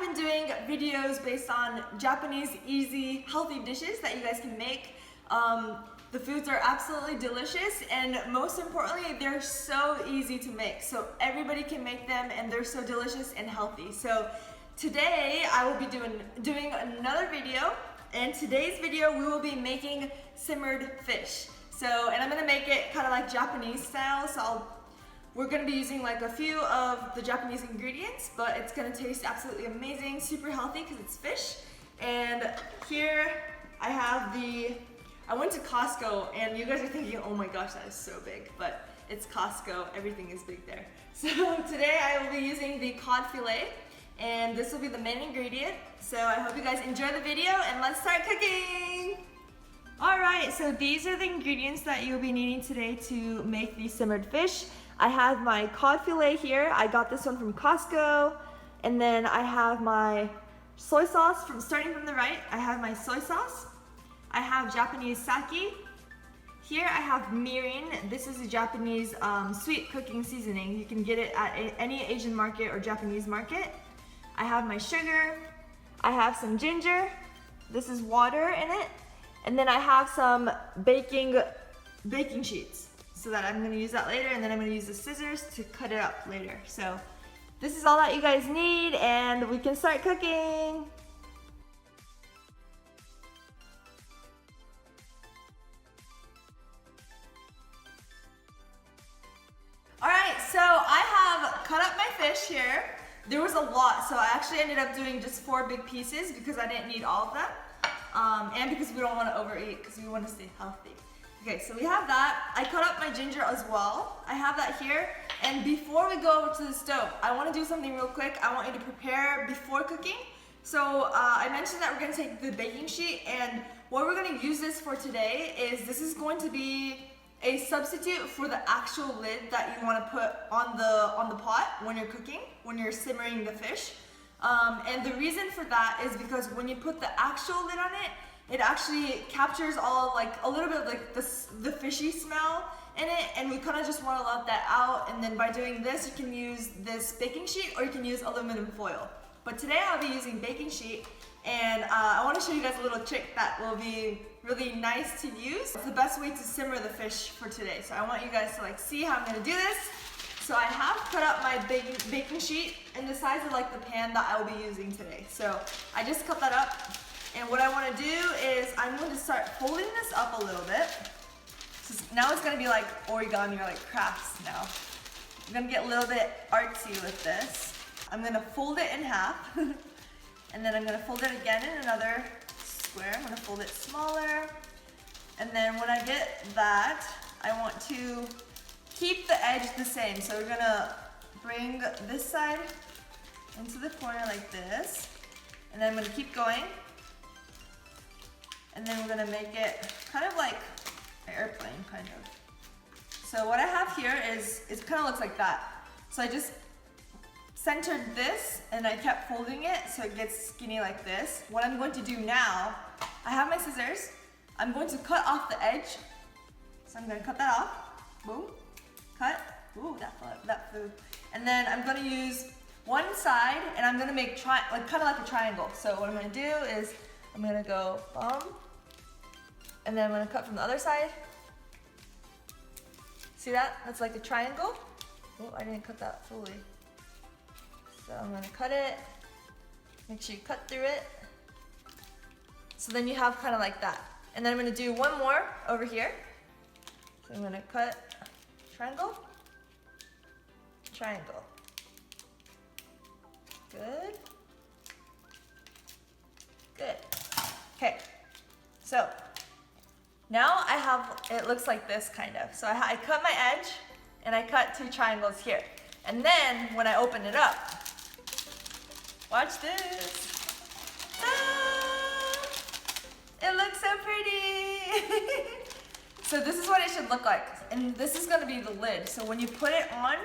been doing videos based on Japanese easy, healthy dishes that you guys can make. The foods are absolutely delicious, and most importantly, they're so easy to make. So everybody can make them, and they're so delicious and healthy. So today I will be doing another video, and today's video we will be making simmered fish. And I'm gonna make it kind of like Japanese style. So we're gonna be using like a few of the Japanese ingredients, but it's gonna taste absolutely amazing, super healthy because it's fish. And here I have I went to Costco, and you guys are thinking, oh my gosh, that is so big, but it's Costco, everything is big there. So today I will be using the cod filet, and this will be the main ingredient. So I hope you guys enjoy the video, and let's start cooking. All right, so these are the ingredients that you'll be needing today to make the simmered fish. I have my cod filet here. I got this one from Costco. And then I have my soy sauce starting from the right. I have my soy sauce. I have Japanese sake. Here I have mirin. This is a Japanese sweet cooking seasoning. You can get it at any Asian market or Japanese market. I have my sugar. I have some ginger. This is water in it. And then I have some baking sheets, so that I'm gonna use that later, and then I'm gonna use the scissors to cut it up later. So this is all that you guys need, and we can start cooking. All right, so I have cut up my fish here. There was a lot, so I actually ended up doing just 4 big pieces because I didn't need all of them. And because we don't want to overeat, because we want to stay healthy. Okay, so we have that. I cut up my ginger as well. I have that here. And before we go over to the stove, I want to do something real quick. I want you to prepare before cooking. So I mentioned that we're going to take the baking sheet, and what we're going to use this for today is this is going to be a substitute for the actual lid that you want to put on the pot when you're cooking, when you're simmering the fish. And the reason for that is because when you put the actual lid on it, it actually captures all like a little bit of like the fishy smell in it, and we kind of just want to let that out. And then by doing this, you can use this baking sheet or you can use aluminum foil. But today I'll be using baking sheet, and I want to show you guys a little trick that will be really nice to use. It's the best way to simmer the fish for today. So I want you guys to like see how I'm going to do this. So I have cut up my baking sheet in the size of like the pan that I will be using today. So I just cut that up, and what I want to do is I'm going to start folding this up a little bit. So now it's going to be like origami or like crafts now. I'm going to get a little bit artsy with this. I'm going to fold it in half, and then I'm going to fold it again in another square. I'm going to fold it smaller, and then when I get that, I want to keep the edge the same. So we're gonna bring this side into the corner like this, and then I'm gonna keep going, and then we're gonna make it kind of like an airplane, kind of. So what I have here is, it kind of looks like that. So I just centered this, and I kept folding it so it gets skinny like this. What I'm going to do now, I have my scissors. I'm going to cut off the edge. So I'm gonna cut that off. Boom. Cut. Ooh, that flew. And then I'm gonna use one side, and I'm gonna make kind of like a triangle. So what I'm gonna do is I'm gonna go and then I'm gonna cut from the other side. See that? That's like a triangle. Oh, I didn't cut that fully. So I'm gonna cut it. Make sure you cut through it. So then you have kind of like that. And then I'm gonna do one more over here. So I'm gonna cut. Triangle, triangle. Good, good. Okay, so now I have, it looks like this kind of. So I cut my edge, and I cut 2 triangles here. And then when I open it up, watch this. Ah, it looks so pretty. So this is what it should look like, and this is going to be the lid. So when you put it on,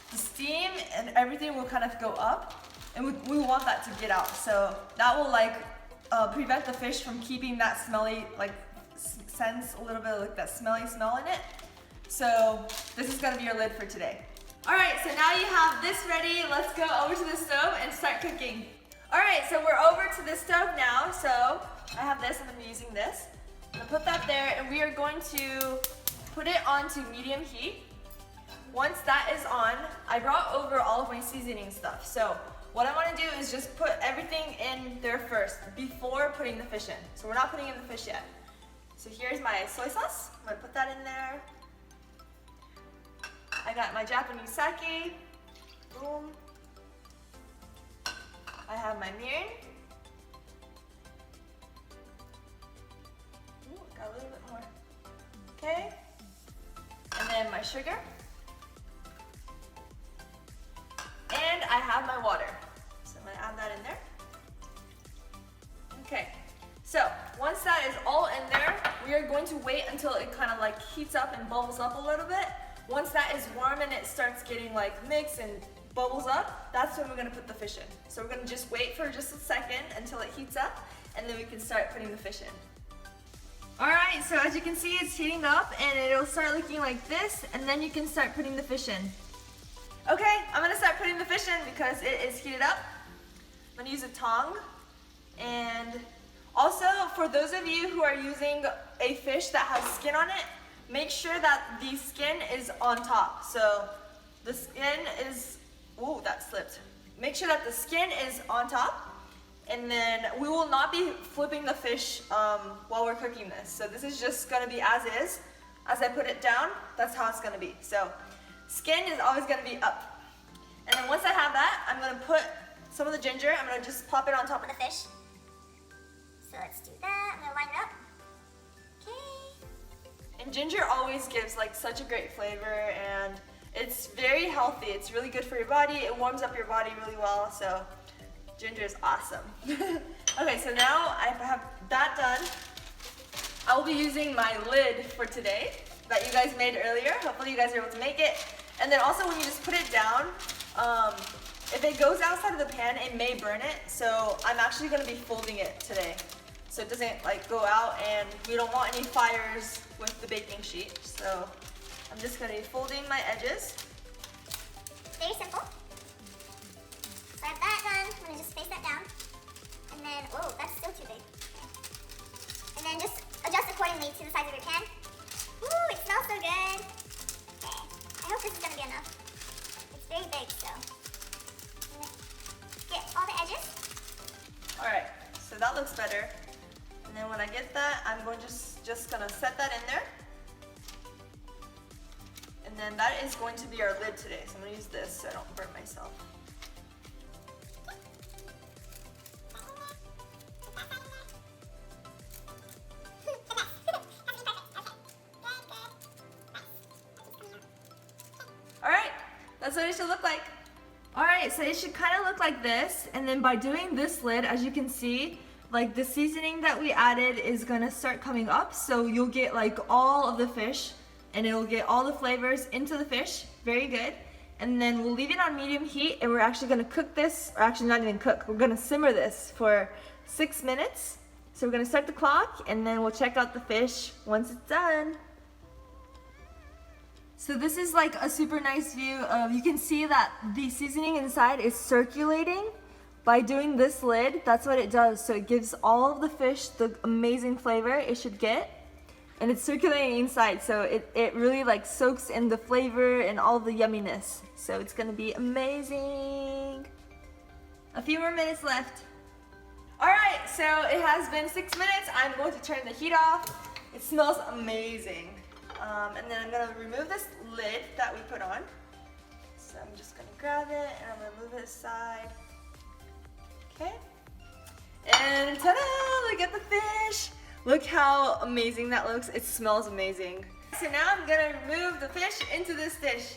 the steam and everything will kind of go up, and we want that to get out. So that will like prevent the fish from keeping that smelly like sense, a little bit of like that smelly smell in it. So this is going to be your lid for today. All right, so now you have this ready. Let's go over to the stove and start cooking. All right, so we're over to the stove now. So I have this and I'm using this. I'm gonna put that there and we are going to put it onto medium heat. Once that is on, I brought over all of my seasoning stuff. So what I wanna do is just put everything in there first before putting the fish in. So we're not putting in the fish yet. So here's my soy sauce. I'm gonna put that in there. I got my Japanese sake. Boom. I have my mirin. Ooh, got a little bit more. Okay. And then my sugar. And I have my water. So I'm gonna add that in there. Okay. So once that is all in there, we are going to wait until it kind of like heats up and bubbles up a little bit. Once that is warm and it starts getting like mixed and bubbles up, that's when we're gonna put the fish in. So we're gonna just wait for just a second until it heats up and then we can start putting the fish in. All right, so as you can see, it's heating up and it'll start looking like this and then you can start putting the fish in. Okay, I'm gonna start putting the fish in because it is heated up. I'm gonna use a tong. And also, for those of you who are using a fish that has skin on it, make sure that the skin is on top. So the skin is, ooh, that slipped. Make sure that the skin is on top, and then we will not be flipping the fish while we're cooking this. So this is just gonna be as is. As I put it down, that's how it's gonna be. So skin is always gonna be up. And then once I have that, I'm gonna put some of the ginger, I'm gonna just pop it on top of the fish. So let's do that. I'm gonna line it up. Okay. And ginger always gives like such a great flavor and it's very healthy. It's really good for your body. It warms up your body really well. So ginger is awesome. Okay, so now I have that done. I will be using my lid for today that you guys made earlier. Hopefully you guys are able to make it. And then also when you just put it down, if it goes outside of the pan, it may burn it. So I'm actually gonna be folding it today, so it doesn't like go out and we don't want any fires with the baking sheet. So I'm just gonna be folding my edges. Very simple. So I have that done. I'm gonna just space that down. And then, whoa, that's still too big. And then just adjust accordingly to the size of your pan. Ooh, it smells so good. Okay, I hope this is gonna be enough. It's very big, so. I'm gonna get all the edges. All right, so that looks better. And then when I get that, I'm going just gonna set that in there. And then that is going to be our lid today. So I'm gonna use this so I don't burn myself. All right, that's what it should look like. All right, so it should kind of look like this. And then by doing this lid, as you can see, like the seasoning that we added is gonna start coming up. So you'll get like all of the fish and it'll get all the flavors into the fish. Very good. And then we'll leave it on medium heat and we're actually gonna cook this, or actually not even cook, we're gonna simmer this for 6 minutes. So we're gonna start the clock and then we'll check out the fish once it's done. So this is like a super nice view of, you can see that the seasoning inside is circulating. By doing this lid, that's what it does. So it gives all of the fish the amazing flavor it should get. And it's circulating inside, so it really like soaks in the flavor and all the yumminess. So it's gonna be amazing. A few more minutes left. All right, so it has been 6 minutes. I'm going to turn the heat off. It smells amazing. And then I'm gonna remove this lid that we put on. So I'm just gonna grab it and I'm gonna move it aside. Okay. And ta-da! Look at the fish. Look how amazing that looks. It smells amazing. So now I'm gonna remove the fish into this dish.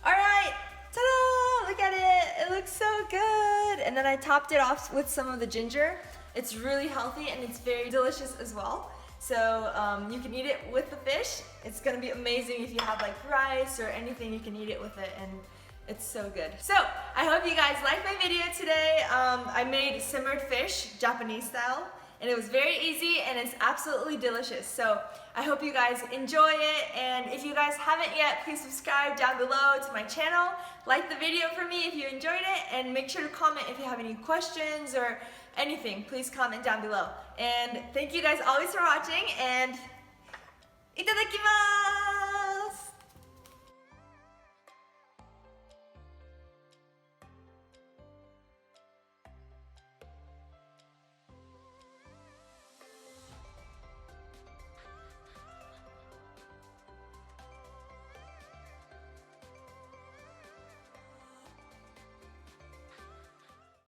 All right, ta-da! Look at it. It looks so good. And then I topped it off with some of the ginger. It's really healthy and it's very delicious as well. So you can eat it with the fish. It's gonna be amazing if you have like rice or anything, you can eat it with it and it's so good. So I hope you guys liked my video today. I made simmered fish, Japanese style. and it was very easy and it's absolutely delicious. So I hope you guys enjoy it, and if you guys haven't yet, please subscribe down below to my channel, like the video for me if you enjoyed it, and make sure to comment if you have any questions or anything. Please comment down below. And thank you guys always for watching, and itadakimasu!